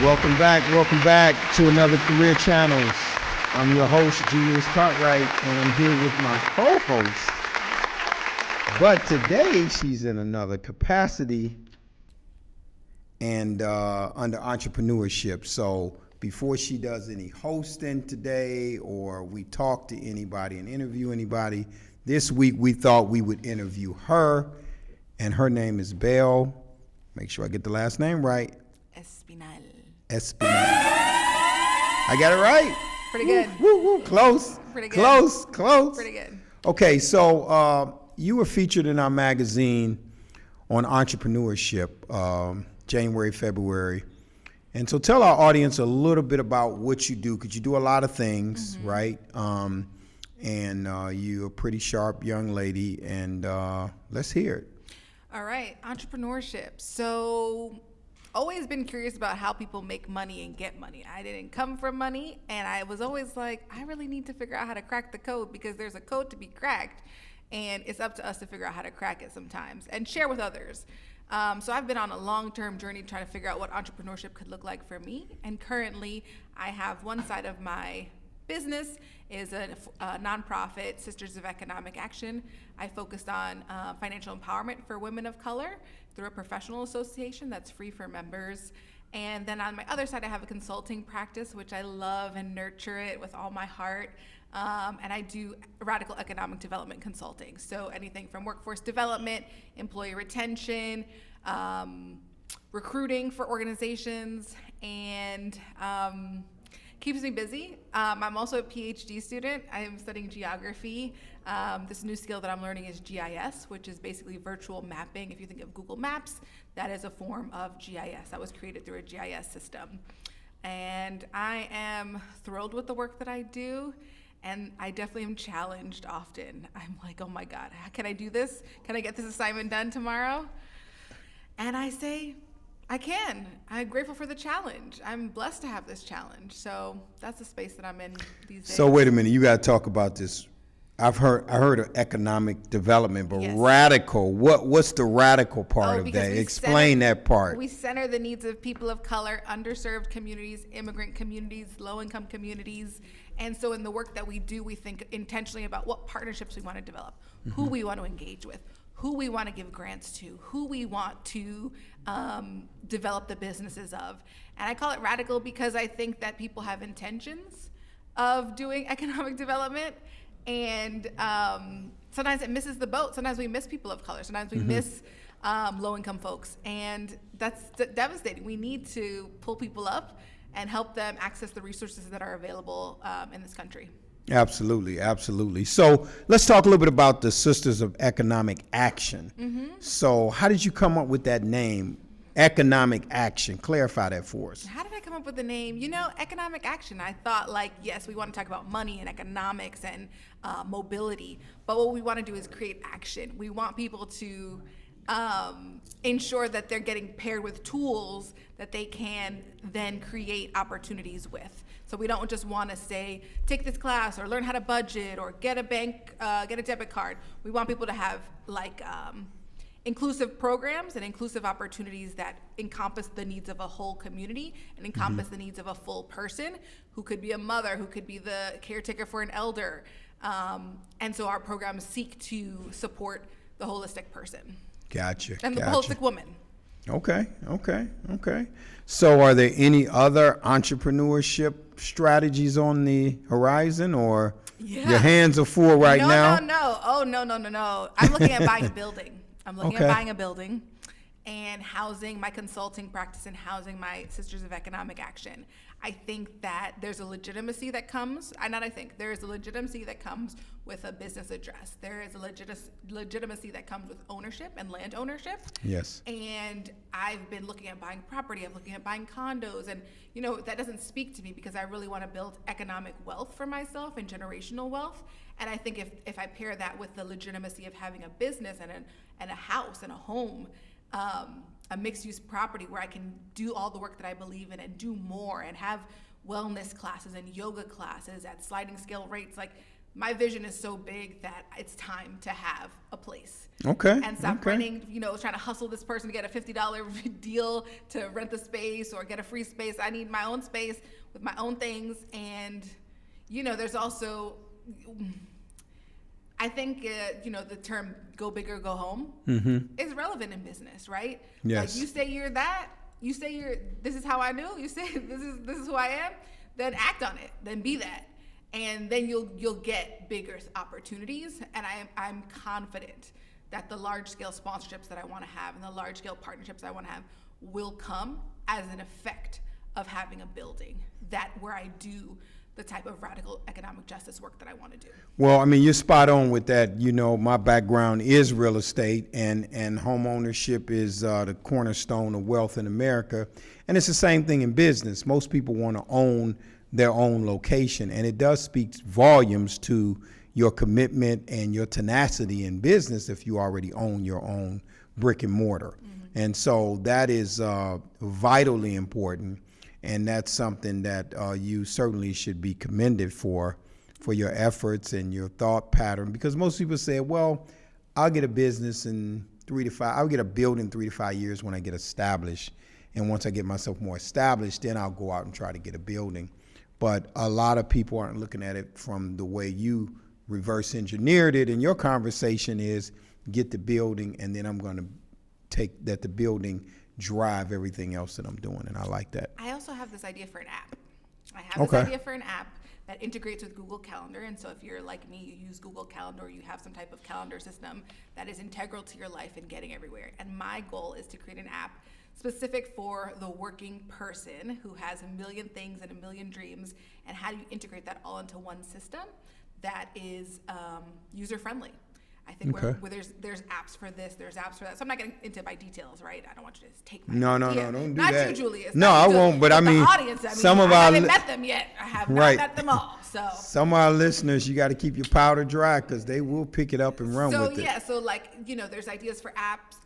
Welcome back to another Career Channels. I'm your host, Julius Cartwright, and I'm here with my co-host. But today, she's in another capacity and under entrepreneurship. So before she does any hosting today, or we talk to anybody and interview anybody, this week we thought we would interview her, and her name is Belle. Make sure I get the last name right. Espinal. I got it right. Pretty good. Woo. Close. Pretty good. Close. Pretty good. Okay, so you were featured in our magazine on entrepreneurship, January, February. And so tell our audience a little bit about what you do, because you do a lot of things, right? And you're a pretty sharp young lady, and let's hear it. All right, entrepreneurship. So always been curious about how people make money and get money. I didn't come from money, and I was always like, I really need to figure out how to crack the code, because there's a code to be cracked, and it's up to us to figure out how to crack it sometimes and share with others. So I've been on a long-term journey trying to figure out what entrepreneurship could look like for me, and currently I have one side of my business is a nonprofit, Sisters of Economic Action. I focused on financial empowerment for women of color through a professional association that's free for members. And then on my other side, I have a consulting practice, which I love and nurture it with all my heart. And I do radical economic development consulting. So anything from workforce development, employee retention, recruiting for organizations, and keeps me busy. I'm also a PhD student. I am studying geography. This new skill that I'm learning is GIS, which is basically virtual mapping. If you think of Google Maps, that is a form of GIS that was created through a GIS system. And I am thrilled with the work that I do, and I definitely am challenged often. I'm like, oh my God, can I do this? Can I get this assignment done tomorrow? And I say, I can. I'm grateful for the challenge. I'm blessed to have this challenge. So that's the space that I'm in these days. So wait a minute, you got to talk about this. I heard of economic development, but Yes. Radical. What's the radical part of that? Explain that part. We center the needs of people of color, underserved communities, immigrant communities, low-income communities. And so in the work that we do, we think intentionally about what partnerships we want to develop, who we want to engage with, who we want to give grants to, who we want to develop the businesses of. And I call it radical because I think that people have intentions of doing economic development, and sometimes it misses the boat. Sometimes we miss people of color. Sometimes we miss low-income folks, and that's devastating. We need to pull people up and help them access the resources that are available in this country. Absolutely. So let's talk a little bit about the Sisters of Economic Action. So how did you come up with that name, Economic Action? Clarify that for us. How did I come up with the name? Economic action. I thought, yes, we want to talk about money and economics and mobility, but what we want to do is create action. We want people to ensure that they're getting paired with tools that they can then create opportunities with. So we don't just want to say, take this class or learn how to budget or get a debit card. We want people to have inclusive programs and inclusive opportunities that encompass the needs of a whole community and encompass the needs of a full person, who could be a mother, who could be the caretaker for an elder. And so our programs seek to support the holistic person. Gotcha. And the holistic woman. Okay. So are there any other entrepreneurship strategies on the horizon, or your hands are full right now? No. Oh, no. I'm looking at buying a building. At buying a building and housing my consulting practice and housing my Sisters of Economic Action. I think that there's a legitimacy that comes, there is a legitimacy that comes with a business address. There is a legitimacy that comes with ownership and land ownership. Yes. And I've been looking at buying property, I'm looking at buying condos, and that doesn't speak to me because I really want to build economic wealth for myself and generational wealth. And I think if I pair that with the legitimacy of having a business and a house and a home, a mixed-use property where I can do all the work that I believe in and do more and have wellness classes and yoga classes at sliding scale rates, my vision is so big that it's time to have a place. Okay. And stop okay. renting, trying to hustle this person to get a $50 deal to rent the space or get a free space. I need my own space with my own things. And, there's also, I think, the term go big or go home is relevant in business, right? Yes. Like you say you're that, you say this is how I do, you say this is who I am, then act on it, then be that. And then you'll get bigger opportunities. And I'm confident that the large scale sponsorships that I want to have and the large scale partnerships I want to have will come as an effect of having a building where I do the type of radical economic justice work that I want to do. Well, I mean, you're spot on with that. My background is real estate, and home ownership is the cornerstone of wealth in America. And it's the same thing in business. Most people want to own their own location, and it does speak volumes to your commitment and your tenacity in business if you already own your own brick and mortar. And so that is vitally important, and that's something that you certainly should be commended for your efforts and your thought pattern, because most people say, well, I'll get a business in 3 to 5, I'll get a building in 3 to 5 years when I get established, and once I get myself more established, then I'll go out and try to get a building. But a lot of people aren't looking at it from the way you reverse engineered it, and your conversation is get the building, and then I'm going to take that the building drive everything else that I'm doing, and I like that. I also have this idea for an app. I have this idea for an app that integrates with Google Calendar, and so if you're like me, you use Google Calendar, or you have some type of calendar system that is integral to your life and getting everywhere. And my goal is to create an app specific for the working person who has a million things and a million dreams, and how do you integrate that all into one system that is user-friendly. I think where there's apps for this, there's apps for that. So I'm not getting into my details, right? I don't want you to take my idea. Don't do not that. You, Julius. No, I won't. But I mean, the audience. some of I our haven't met them yet. I have not met them all. So some of our listeners, you got to keep your powder dry, because they will pick it up and run with it. So there's ideas for apps.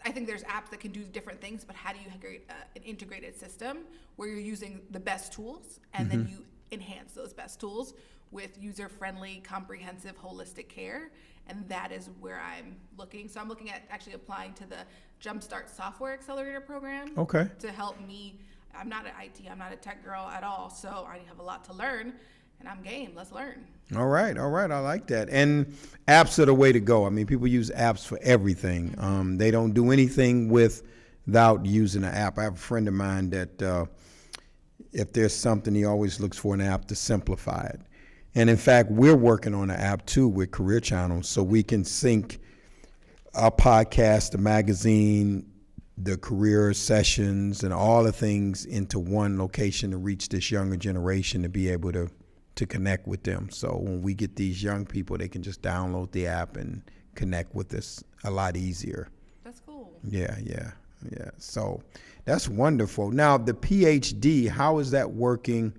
I think there's apps that can do different things, but how do you create an integrated system where you're using the best tools and then you enhance those best tools with user-friendly, comprehensive, holistic care? And that is where I'm looking. So I'm looking at actually applying to the Jumpstart Software Accelerator Program to help me. I'm not an IT, I'm not a tech girl at all, so I have a lot to learn, and I'm game. Let's learn. All right. I like that. And apps are the way to go. I mean, people use apps for everything. They don't do anything without using an app. I have a friend of mine that if there's something, he always looks for an app to simplify it. And in fact, we're working on an app too with Career Channels, so we can sync our podcast, the magazine, the career sessions, and all the things into one location to reach this younger generation, to be able to connect with them. So when we get these young people, they can just download the app and connect with us a lot easier. That's cool. Yeah. So that's wonderful. Now, the PhD, how is that working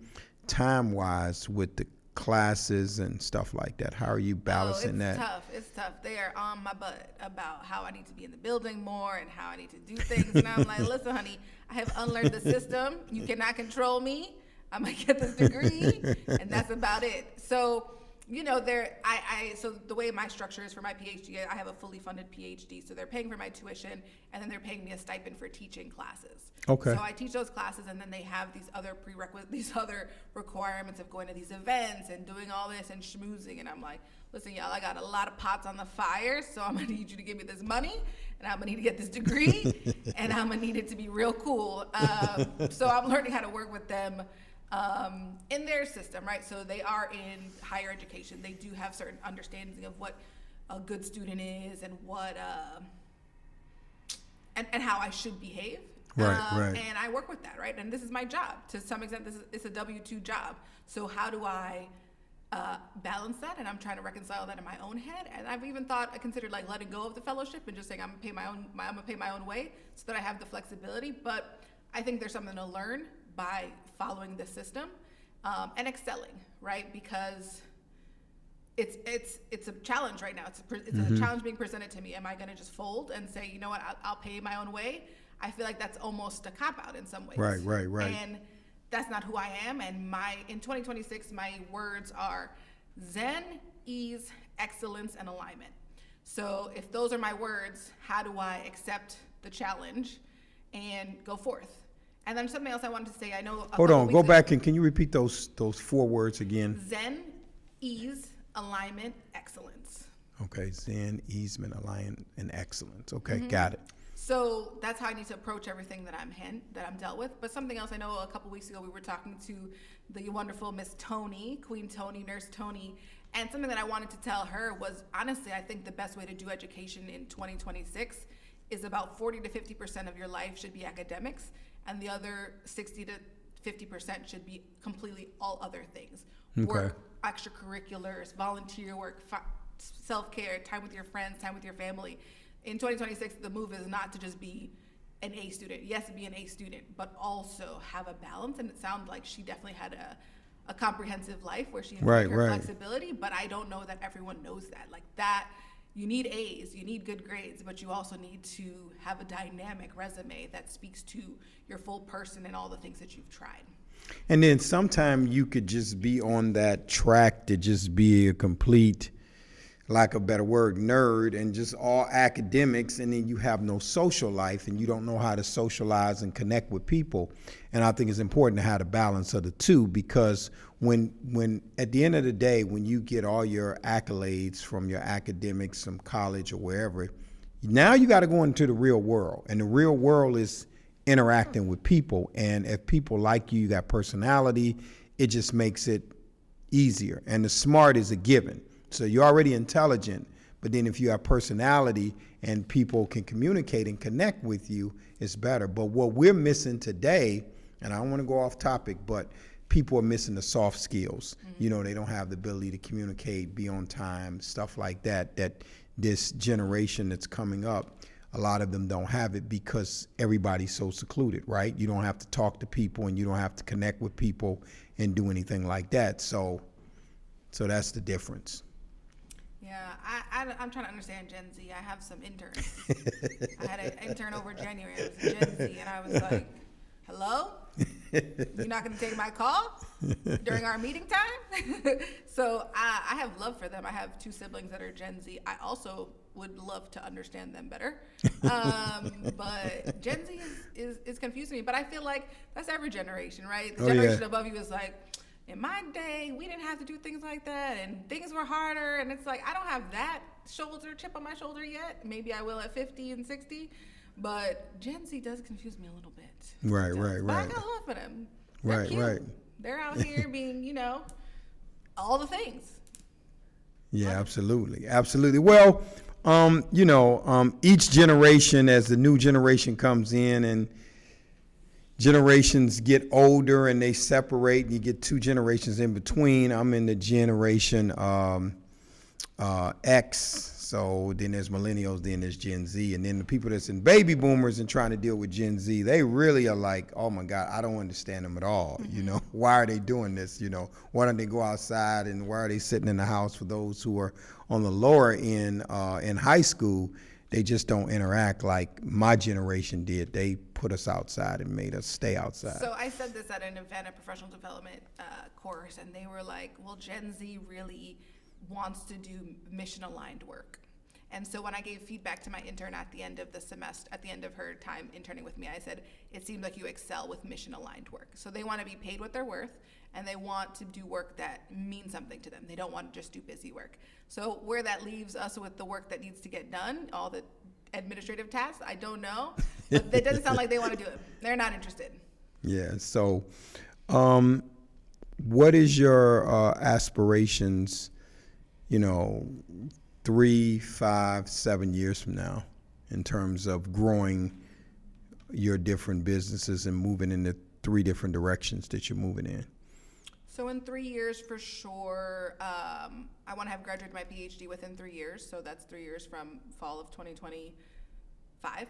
time-wise with the classes and stuff like that? How are you balancing that? It's tough. They are on my butt about how I need to be in the building more and how I need to do things. And I'm like, listen, honey, I have unlearned the system. You cannot control me. I'm gonna get this degree, and that's about it. So, so the way my structure is for my PhD, I have a fully funded PhD. So they're paying for my tuition, and then they're paying me a stipend for teaching classes. Okay. So I teach those classes, and then they have these other these other requirements of going to these events and doing all this and schmoozing. And I'm like, listen, y'all, I got a lot of pots on the fire, so I'm gonna need you to give me this money, and I'm gonna need to get this degree, and I'm gonna need it to be real cool. So I'm learning how to work with them in their system, right? So they are in higher education. They do have certain understanding of what a good student is and what and how I should behave. Right. And I work with that, right? And this is my job. To some extent, it's a W-2 job. So how do I balance that? And I'm trying to reconcile that in my own head. And I've even considered like letting go of the fellowship and just saying I'm gonna pay my own way so that I have the flexibility. But I think there's something to learn by following the system and excelling, right? Because it's a challenge right now. It's a challenge being presented to me. Am I going to just fold and say, you know what, I'll pay my own way? I feel like that's almost a cop-out in some ways. Right. And that's not who I am. And in 2026, my words are, Zen, ease, excellence, and alignment. So if those are my words, how do I accept the challenge and go forth? And then something else I wanted to say, I know. Hold on, go back and can you repeat those 4 words again? Zen, ease, alignment, excellence. Okay, Zen, easement, alignment, and excellence. Okay, got it. So that's how I need to approach everything that I'm dealt with. But something else, I know a couple weeks ago we were talking to the wonderful Miss Tony, Queen Tony, Nurse Tony, and something that I wanted to tell her was, honestly, I think the best way to do education in 2026 is about 40 to 50% of your life should be academics, and the other 60 to 50% should be completely all other things. Okay. Work, extracurriculars, volunteer work, self-care, time with your friends, time with your family. In 2026, the move is not to just be an A student. Yes, be an A student, but also have a balance. And it sounds like she definitely had a comprehensive life where she enjoyed her flexibility, but I don't know that everyone knows that. Like that, you need A's, you need good grades, but you also need to have a dynamic resume that speaks to your full person and all the things that you've tried. And then sometime you could just be on that track to just be a complete, lack of a better word, nerd, and just all academics, and then you have no social life and you don't know how to socialize and connect with people. And I think it's important to have a balance of the two, because when at the end of the day, when you get all your accolades from your academics from college or wherever, now you got to go into the real world, and the real world is interacting with people. And if people like you, you got personality, it just makes it easier. And the smart is a given. So you're already intelligent, but then if you have personality and people can communicate and connect with you, it's better. But what we're missing today, and I don't want to go off topic, but people are missing the soft skills. You know, they don't have the ability to communicate, be on time, stuff like that, that this generation that's coming up, a lot of them don't have it because everybody's so secluded, right? You don't have to talk to people and you don't have to connect with people and do anything like that. So that's the difference. Yeah, I'm trying to understand Gen Z. I have some interns. I had an intern over January. It was Gen Z, and I was like, hello? You're not going to take my call during our meeting time? So I have love for them. I have 2 siblings that are Gen Z. I also would love to understand them better. But Gen Z is confusing me. But I feel like that's every generation, right? The generation above you is like, in my day, we didn't have to do things like that, and things were harder. And it's like, I don't have that chip on my shoulder yet. Maybe I will at 50 and 60. But Gen Z does confuse me a little bit. Right. But I got love for them. They're cute. They're out here being, all the things. Yeah, absolutely. Well, each generation, as the new generation comes in and generations get older and they separate and you get 2 generations in between. I'm in the generation X, so then there's millennials, then there's Gen Z, and then the people that's in baby boomers and trying to deal with Gen Z, they really are like, oh my God, I don't understand them at all. Why are they doing this? Why don't they go outside, and why are they sitting in the house? For those who are on the lower end in high school, they just don't interact like my generation did. They put us outside and made us stay outside. So I said this at an event, a professional development course, and they were like, well, Gen Z really wants to do mission-aligned work. And so when I gave feedback to my intern at the end of the semester, at the end of her time interning with me, I said, it seems like you excel with mission-aligned work. So they want to be paid what they're worth, and they want to do work that means something to them. They don't want to just do busy work. So where that leaves us with the work that needs to get done, all the administrative tasks, I don't know. But it doesn't sound like they want to do it. They're not interested. Yeah. So what is your aspirations, 3, 5, 7 years from now in terms of growing your different businesses and moving in the 3 different directions that you're moving in? So in 3 years, for sure, I want to have graduated my PhD within 3 years. So that's 3 years from fall of 2025.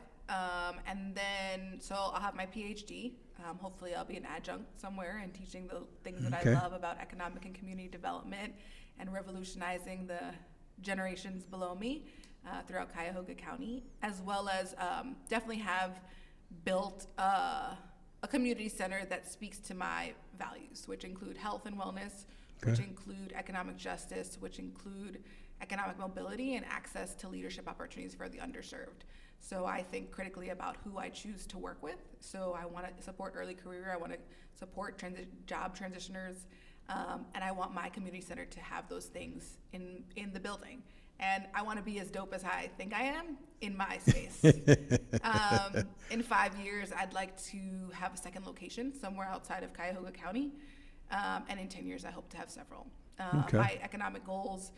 And then, so I'll have my PhD. Hopefully I'll be an adjunct somewhere and teaching the things that I love about economic and community development and revolutionizing the generations below me throughout Cuyahoga County, as well as definitely have built a community center that speaks to my values, which include health and wellness, which include economic justice, which include economic mobility and access to leadership opportunities for the underserved. So I think critically about who I choose to work with. So I want to support early career, I want to support job transitioners, and I want my community center to have those things in the building. And I want to be as dope as I think I am in my space. In 5 years, I'd like to have a second location somewhere outside of Cuyahoga County. And in 10 years, I hope to have several. My economic goals,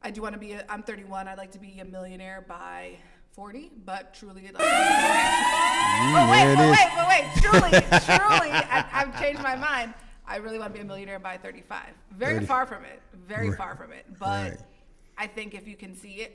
I do want to be, I'm 31, I'd like to be a millionaire by 40, but truly, like, truly, I've changed my mind. I really want to be a millionaire by 35. Very far from it, far from it. But I think if you can see it,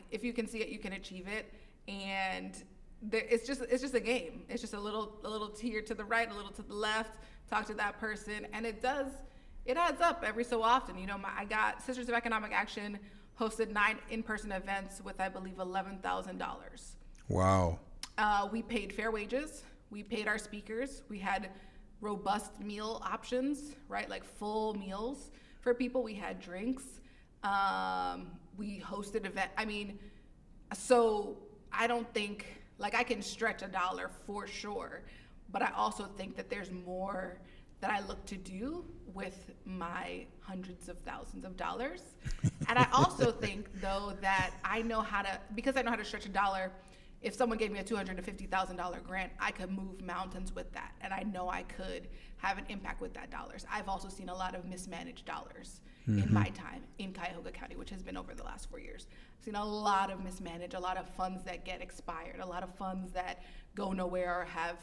if you can see it, you can achieve it. And it's just a game. It's just a little tier to the right, a little to the left, talk to that person. And it adds up every so often. You know, I got Sisters of Economic Action hosted 9 in-person events with, I believe, $11,000. Wow. We paid fair wages. We paid our speakers. We had robust meal options, right? Like full meals for people. We had drinks. We hosted event. I mean, so I don't think, like, I can stretch $1 for sure, but I also think that there's more that I look to do with my hundreds of thousands of dollars. And I also think, though, that because I know how to stretch $1, if someone gave me a $250,000 grant, I could move mountains with that. And I know I could have an impact with that dollars. I've also seen a lot of mismanaged dollars in my time in Cuyahoga County, which has been over the last 4 years. I've seen a lot of mismanaged, a lot of funds that get expired, a lot of funds that go nowhere or have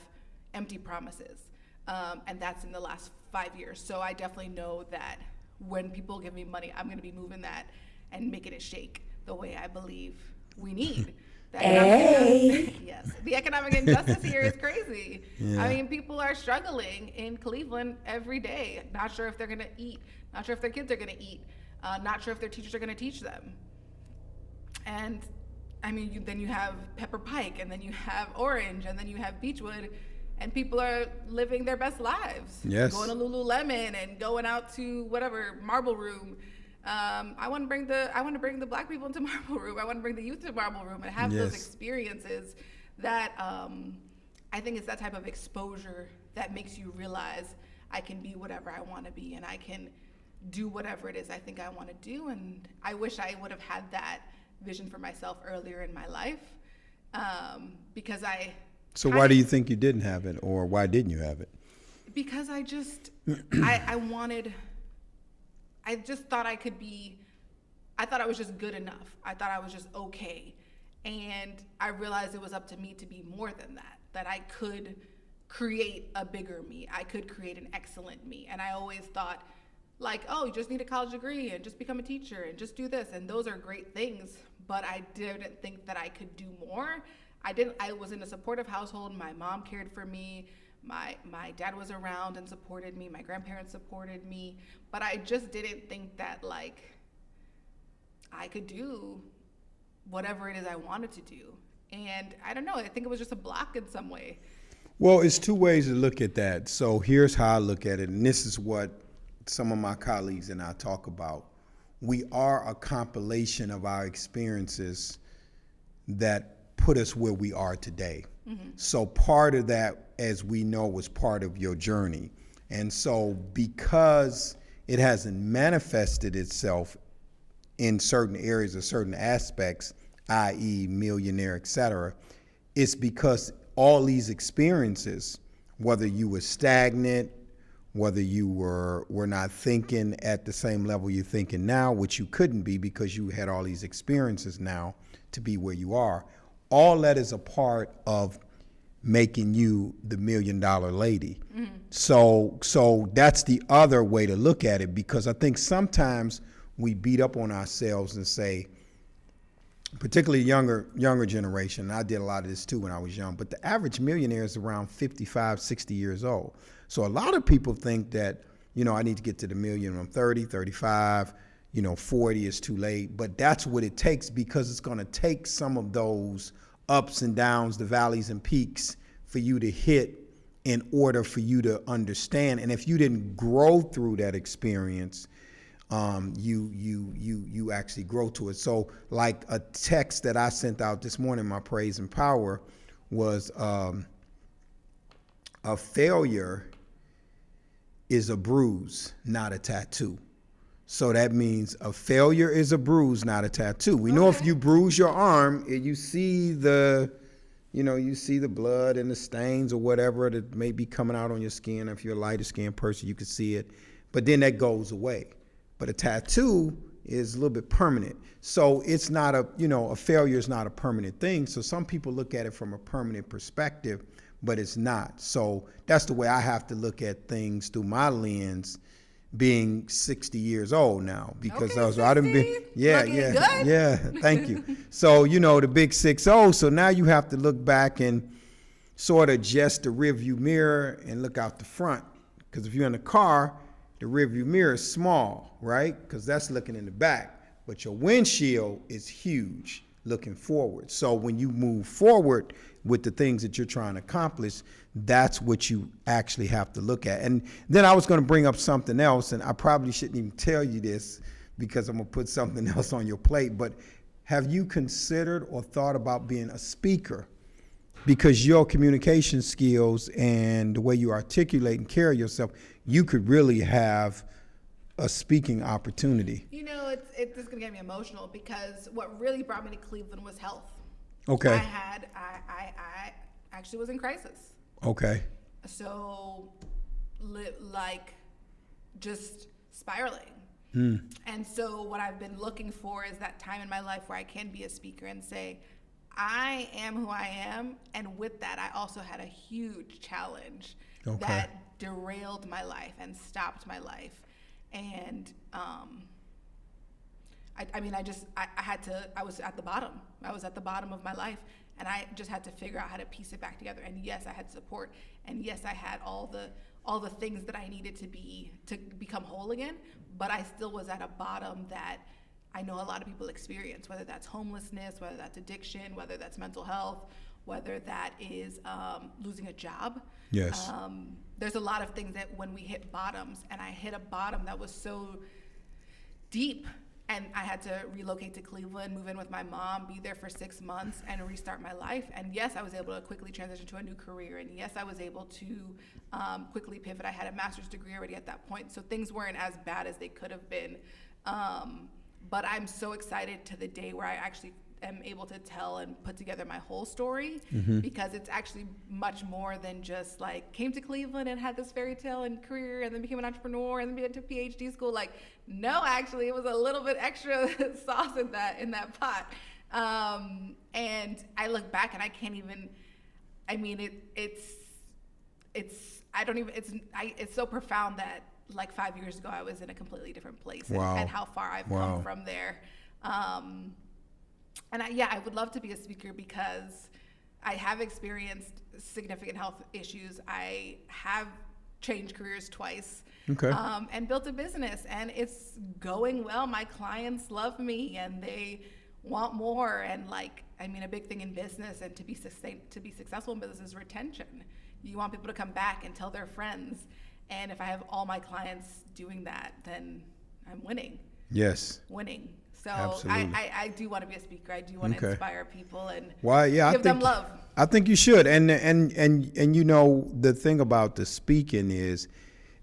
empty promises. And that's in the last 5 years. So I definitely know that when people give me money, I'm going to be moving that and making it shake the way I believe we need. Yes, the economic injustice here is crazy. Yeah. I mean, people are struggling in Cleveland every day, not sure if they're going to eat, not sure if their kids are going to eat, not sure if their teachers are going to teach them. And I mean, then you have Pepper Pike, and then you have Orange, and then you have Beechwood, and people are living their best lives. Yes. Going to Lululemon and going out to whatever, Marble Room. I want to bring the Black people into Marble Room. I want to bring the youth to Marble Room and have those experiences that I think it's that type of exposure that makes you realize I can be whatever I want to be, and I can do whatever it is I think I want to do. And I wish I would have had that vision for myself earlier in my life, because So why do you think you didn't have it, or why didn't you have it? Because I just thought I thought I was just good enough. I thought I was just okay. And I realized it was up to me to be more than that I could create a bigger me. I could create an excellent me. And I always thought, like, oh, you just need a college degree and just become a teacher and just do this. And those are great things, but I didn't think that I could do more. I was in a supportive household. My mom cared for me. My dad was around and supported me. My grandparents supported me. But I just didn't think that, like, I could do whatever it is I wanted to do. And I don't know, I think it was just a block in some way. Well, it's two ways to look at that. So here's how I look at it, and this is what some of my colleagues and I talk about. We are a compilation of our experiences that put us where we are today. Mm-hmm. So part of that, as we know, was part of your journey. And so because it hasn't manifested itself in certain areas or certain aspects, i.e. millionaire, et cetera, it's because all these experiences, whether you were stagnant, whether you were not thinking at the same level you're thinking now, which you couldn't be because you had all these experiences now to be where you are, all that is a part of making you the $1 million lady. Mm-hmm. So that's the other way to look at it, because I think sometimes we beat up on ourselves and say, particularly younger generation, and I did a lot of this too when I was young, but the average millionaire is around 55, 60 years old. So a lot of people think that, I need to get to the million when I'm 30, 35, 40 is too late. But that's what it takes, because it's going to take some of those ups and downs, the valleys and peaks, for you to hit in order for you to understand. And if you didn't grow through that experience, you actually grow to it. So like a text that I sent out this morning, my praise and power, was a failure is a bruise, not a tattoo. So that means a failure is a bruise, not a tattoo. We know if you bruise your arm, you see the blood and the stains or whatever that may be coming out on your skin. If you're a lighter skinned person, you can see it, but then that goes away. But a tattoo is a little bit permanent. So it's not a failure is not a permanent thing. So some people look at it from a permanent perspective, but it's not. So that's the way I have to look at things through my lens, being 60 years old now, because I done been, thank you. So, the big 6-0. So now you have to look back and sort of adjust the rearview mirror and look out the front. Because if you're in the car, the rearview mirror is small, right? Because that's looking in the back. But your windshield is huge looking forward. So when you move forward with the things that you're trying to accomplish, that's what you actually have to look at. And then I was going to bring up something else, and I probably shouldn't even tell you this because I'm going to put something else on your plate, but have you considered or thought about being a speaker? Because your communication skills and the way you articulate and carry yourself, you could really have a speaking opportunity. It's just going to get me emotional because what really brought me to Cleveland was health. Okay. I actually was in crisis. Okay. So, just spiraling. And so what I've been looking for is that time in my life where I can be a speaker and say, I am who I am. And with that, I also had a huge challenge that derailed my life and stopped my life. And I was at the bottom. I was at the bottom of my life, and I just had to figure out how to piece it back together. And yes, I had support, and yes, I had all the things that I needed to become whole again. But I still was at a bottom that I know a lot of people experience, whether that's homelessness, whether that's addiction, whether that's mental health, whether that is losing a job. Yes. There's a lot of things that when we hit bottoms, and I hit a bottom that was so deep, and I had to relocate to Cleveland, move in with my mom, be there for 6 months, and restart my life. And yes, I was able to quickly transition to a new career, and yes, I was able to quickly pivot. I had a master's degree already at that point, so things weren't as bad as they could have been. But I'm so excited to the day where I actually am able to tell and put together my whole story, because it's actually much more than just came to Cleveland and had this fairy tale and career and then became an entrepreneur and then went to PhD school. No, actually it was a little bit extra sauce in that pot. And I look back and I can't even, it's so profound that 5 years ago I was in a completely different place. Wow. And how far I've come from there. And I would love to be a speaker because I have experienced significant health issues. I have changed careers twice. Okay. And built a business, and it's going well. My clients love me and they want more. And a big thing in business and to be successful in business is retention. You want people to come back and tell their friends. And if I have all my clients doing that, then I'm winning. Yes. Winning. So I do want to be a speaker. I do want to inspire people and give them love. I think you should. And the thing about the speaking is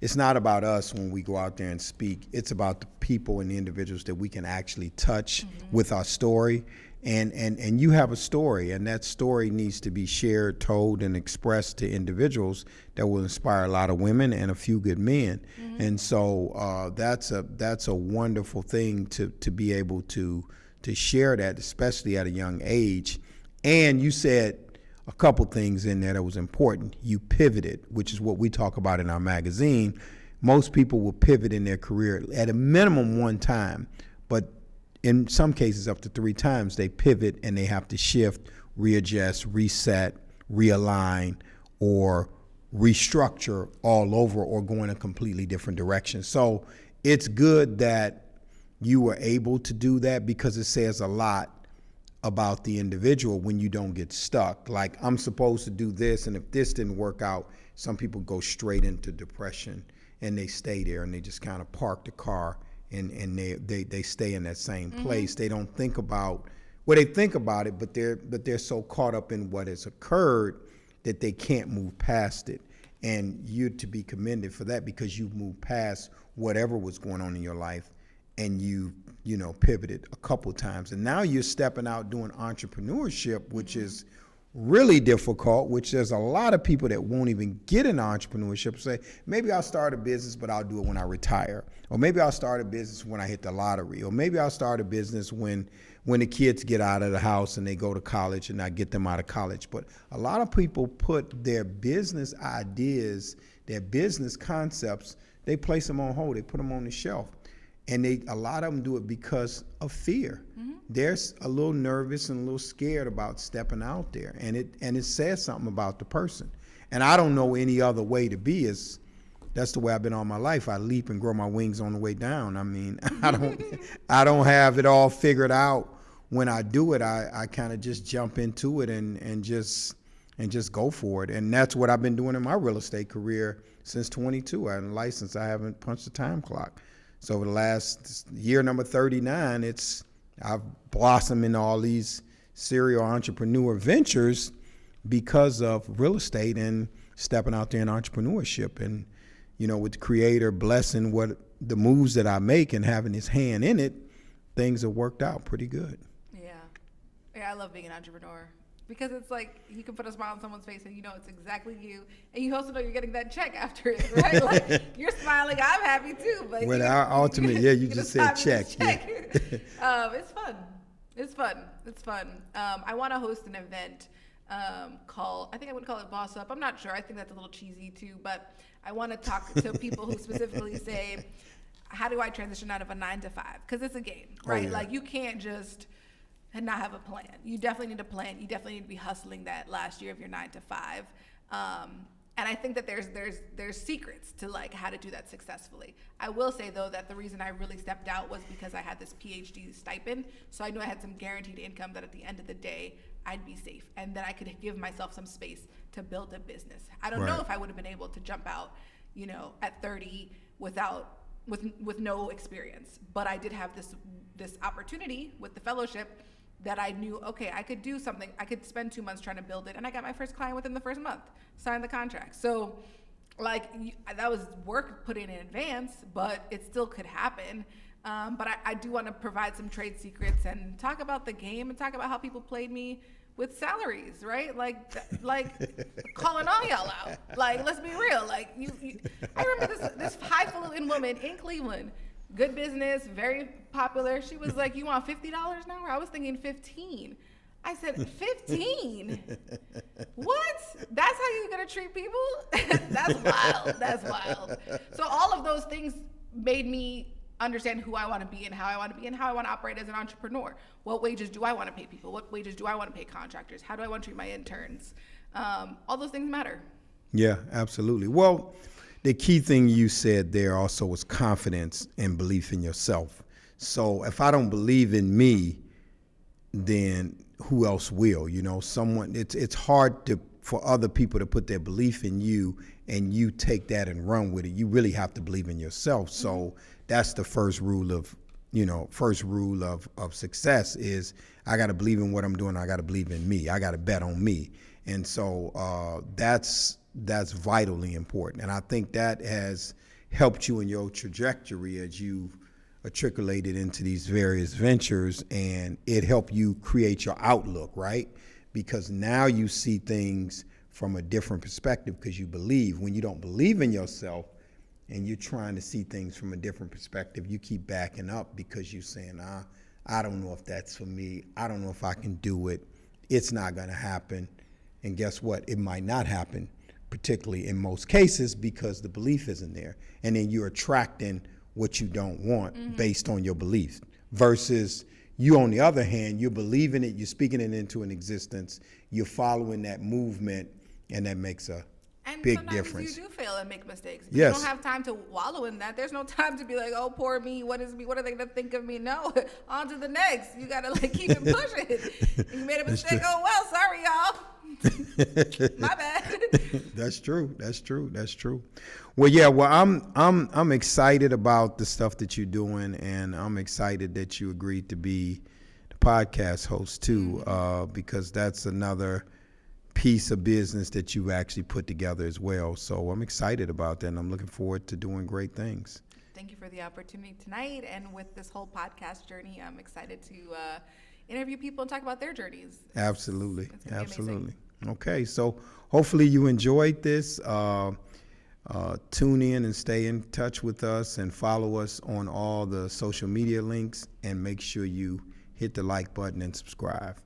it's not about us when we go out there and speak. It's about the people and the individuals that we can actually touch with our story. And you have a story, and that story needs to be shared, told, and expressed to individuals that will inspire a lot of women and a few good men. And so that's a wonderful thing to be able to share that, especially at a young age. And you said a couple things in there that was important. You pivoted, which is what we talk about in our magazine. Most people will pivot in their career at a minimum one time, but in some cases up to 3 times they pivot and they have to shift, readjust, reset, realign, or restructure all over or go in a completely different direction. So it's good that you were able to do that because it says a lot about the individual when you don't get stuck. Like, I'm supposed to do this, and if this didn't work out, some people go straight into depression and they stay there and they just kind of park the car and they stay in that same place. They don't think about, well, they think about it, but they're so caught up in what has occurred that they can't move past it. And you're to be commended for that, because you've moved past whatever was going on in your life, and you pivoted a couple times. And now you're stepping out doing entrepreneurship, which is really difficult, which there's a lot of people that won't even get into entrepreneurship, say, maybe I'll start a business, but I'll do it when I retire. Or maybe I'll start a business when I hit the lottery. Or maybe I'll start a business when the kids get out of the house and they go to college and I get them out of college. But a lot of people put their business ideas, their business concepts, they place them on hold, they put them on the shelf. And a lot of them do it because of fear. They're a little nervous and a little scared about stepping out there. And it says something about the person. And I don't know any other way to be. That's the way I've been all my life. I leap and grow my wings on the way down. I mean, I don't have it all figured out. When I do it, I kind of just jump into it and just go for it. And that's what I've been doing in my real estate career since 22. I'm licensed. I haven't punched the time clock. So over the last year, number 39, I've blossomed into all these serial entrepreneur ventures because of real estate and stepping out there in entrepreneurship. And, with the Creator blessing what the moves that I make and having His hand in it, things have worked out pretty good. Yeah, I love being an entrepreneur. Because it's like you can put a smile on someone's face and it's exactly you. And you also know you're getting that check after it, right? Like, you're smiling, I'm happy too. But well, our ultimate, you just said check. Yeah. It's fun. I want to host an event called, I think I would call it Boss Up. I'm not sure. I think that's a little cheesy too. But I want to talk to people who specifically say, how do I transition out of a 9 to 5? Because it's a game, right? Oh, yeah. Like, you can't just and not have a plan. You definitely need a plan. You definitely need to be hustling that last year of your 9 to 5. And I think that there's secrets to like how to do that successfully. I will say though that the reason I really stepped out was because I had this PhD stipend. So I knew I had some guaranteed income that at the end of the day, I'd be safe. And then I could give myself some space to build a business. I don't know if I would have been able to jump out, at 30 with no experience. But I did have this opportunity with the fellowship that I knew, okay, I could do something. I could spend 2 months trying to build it, and I got my first client within the first month, signed the contract. So, that was work put in advance, but it still could happen. But I do want to provide some trade secrets and talk about the game and talk about how people played me with salaries, right? Like calling all y'all out. Like, let's be real. Like, I remember this highfalutin woman in Cleveland. Good business, very popular. She was like, you want $50 an hour? I was thinking 15. I said, 15? What? That's how you're going to treat people? That's wild. So all of those things made me understand who I want to be and how I want to be and how I want to operate as an entrepreneur. What wages do I want to pay people? What wages do I want to pay contractors? How do I want to treat my interns? All those things matter. Yeah, absolutely. Well, the key thing you said there also was confidence and belief in yourself. So if I don't believe in me, then who else will? It's hard for other people to put their belief in you and you take that and run with it. You really have to believe in yourself. So that's the first rule of success is I got to believe in what I'm doing. I got to believe in me. I got to bet on me. And so that's vitally important. And I think that has helped you in your trajectory as you've matriculated into these various ventures, and it helped you create your outlook, right? Because now you see things from a different perspective because you believe. When you don't believe in yourself and you're trying to see things from a different perspective, you keep backing up because you're saying, I don't know if that's for me. I don't know if I can do it. It's not going to happen. And guess what? It might not happen, particularly in most cases, because the belief isn't there. And then you're attracting what you don't want based on your beliefs. Versus you, on the other hand, you're believing it, you're speaking it into an existence, you're following that movement, and that makes a And big sometimes difference. you do fail and make mistakes. Yes. You don't have time to wallow in that. There's no time to be like, oh, poor me. What is me? What are they going to think of me? No. On to the next. You got to like keep it pushing. You made a mistake. Oh, well, sorry, y'all. My bad. That's true. That's true. That's true. Well, yeah. Well, I'm excited about the stuff that you're doing, and I'm excited that you agreed to be the podcast host too, because that's another piece of business that you actually put together as well. So I'm excited about that, and I'm looking forward to doing great things. Thank you for the opportunity tonight. And with this whole podcast journey, I'm excited to interview people and talk about their journeys. Absolutely. It's gonna be Absolutely. Okay. So hopefully you enjoyed this. Tune in and stay in touch with us and follow us on all the social media links, and make sure you hit the like button and subscribe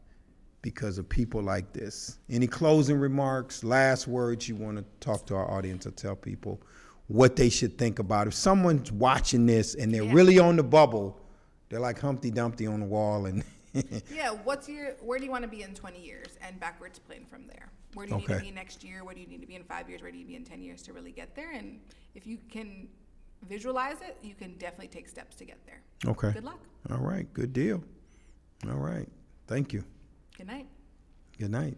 because of people like this. Any closing remarks, last words you want to talk to our audience or tell people what they should think about? If someone's watching this and they're really on the bubble, they're like Humpty Dumpty on the wall, and Yeah, where do you want to be in 20 years and backwards plan from there? Where do you need to be next year? Where do you need to be in 5 years? Where do you need to be in 10 years to really get there? And if you can visualize it, you can definitely take steps to get there. Okay. Good luck. All right. Good deal. All right. Thank you. Good night. Good night.